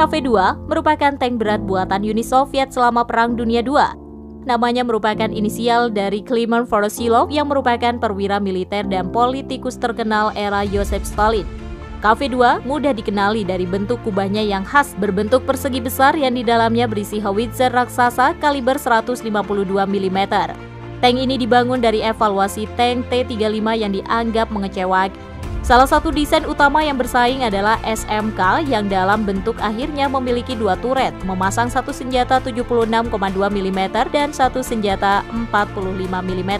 KV-2 merupakan tank berat buatan Uni Soviet selama Perang Dunia II. Namanya merupakan inisial dari Klimen Voroshilov yang merupakan perwira militer dan politikus terkenal era Joseph Stalin. KV-2 mudah dikenali dari bentuk kubahnya yang khas berbentuk persegi besar yang di dalamnya berisi howitzer raksasa kaliber 152 mm. Tank ini dibangun dari evaluasi tank T-35 yang dianggap mengecewakan. Salah satu desain utama yang bersaing adalah SMK yang dalam bentuk akhirnya memiliki dua turret, memasang satu senjata 76,2 mm dan satu senjata 45 mm.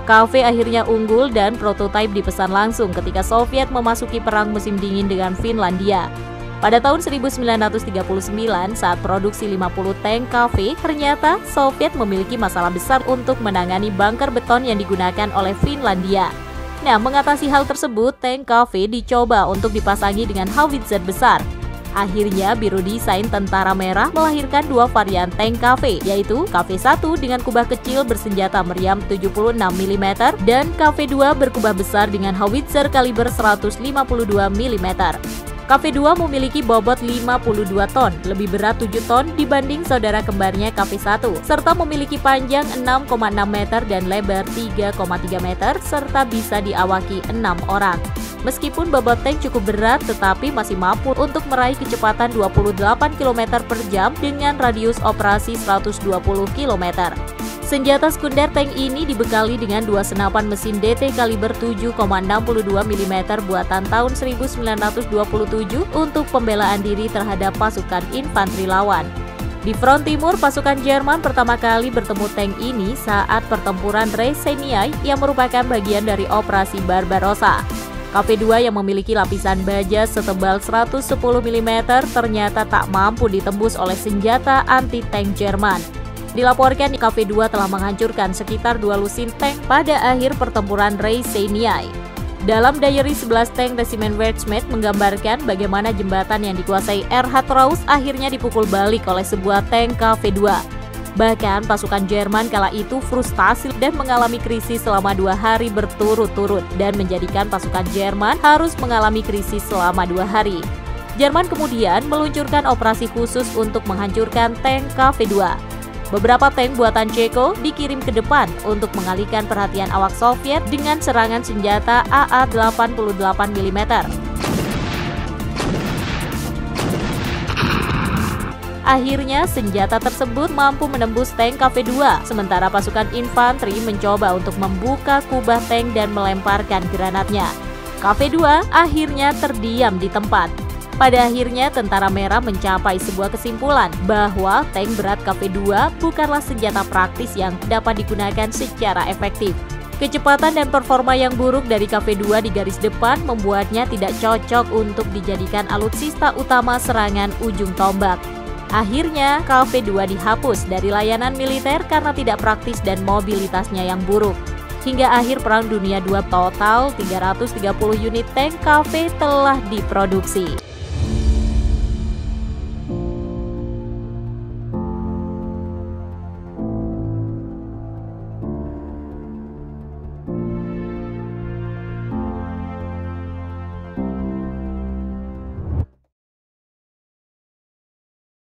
KV akhirnya unggul dan prototipe dipesan langsung ketika Soviet memasuki perang musim dingin dengan Finlandia. Pada tahun 1939 saat produksi 50 tank KV, ternyata Soviet memiliki masalah besar untuk menangani bunker beton yang digunakan oleh Finlandia. Nah, mengatasi hal tersebut, tank KV dicoba untuk dipasangi dengan howitzer besar. Akhirnya, Biro Desain Tentara Merah melahirkan dua varian tank KV, yaitu KV-1 dengan kubah kecil bersenjata meriam 76 mm dan KV-2 berkubah besar dengan howitzer kaliber 152 mm. KV-2 memiliki bobot 52 ton, lebih berat 7 ton dibanding saudara kembarnya KV-1, serta memiliki panjang 6,6 meter dan lebar 3,3 meter, serta bisa diawaki 6 orang. Meskipun bobot tank cukup berat, tetapi masih mampu untuk meraih kecepatan 28 km per jam dengan radius operasi 120 km. Senjata sekunder tank ini dibekali dengan dua senapan mesin DT kaliber 7,62 mm buatan tahun 1927 untuk pembelaan diri terhadap pasukan infanteri lawan. Di front timur, pasukan Jerman pertama kali bertemu tank ini saat pertempuran Rhesenai yang merupakan bagian dari operasi Barbarossa. KV-2 yang memiliki lapisan baja setebal 110 mm ternyata tak mampu ditembus oleh senjata anti-tank Jerman. Dilaporkan KV-2 telah menghancurkan sekitar 2 lusin tank pada akhir pertempuran Rhesenai. Dalam diary 11 tank Resimen Westmeath menggambarkan bagaimana jembatan yang dikuasai Erhard Rauss akhirnya dipukul balik oleh sebuah tank KV-2. Bahkan pasukan Jerman kala itu frustasi dan mengalami krisis selama 2 hari berturut-turut dan menjadikan pasukan Jerman harus mengalami krisis selama 2 hari. Jerman kemudian meluncurkan operasi khusus untuk menghancurkan tank KV-2. Beberapa tank buatan Ceko dikirim ke depan untuk mengalihkan perhatian awak Soviet dengan serangan senjata AA-88 mm. Akhirnya, senjata tersebut mampu menembus tank KV-2, sementara pasukan infanteri mencoba untuk membuka kubah tank dan melemparkan granatnya. KV-2 akhirnya terdiam di tempat. Pada akhirnya, Tentara Merah mencapai sebuah kesimpulan bahwa tank berat KV-2 bukanlah senjata praktis yang dapat digunakan secara efektif. Kecepatan dan performa yang buruk dari KV-2 di garis depan membuatnya tidak cocok untuk dijadikan alutsista utama serangan ujung tombak. Akhirnya, KV-2 dihapus dari layanan militer karena tidak praktis dan mobilitasnya yang buruk. Hingga akhir Perang Dunia II, total 330 unit tank KV telah diproduksi.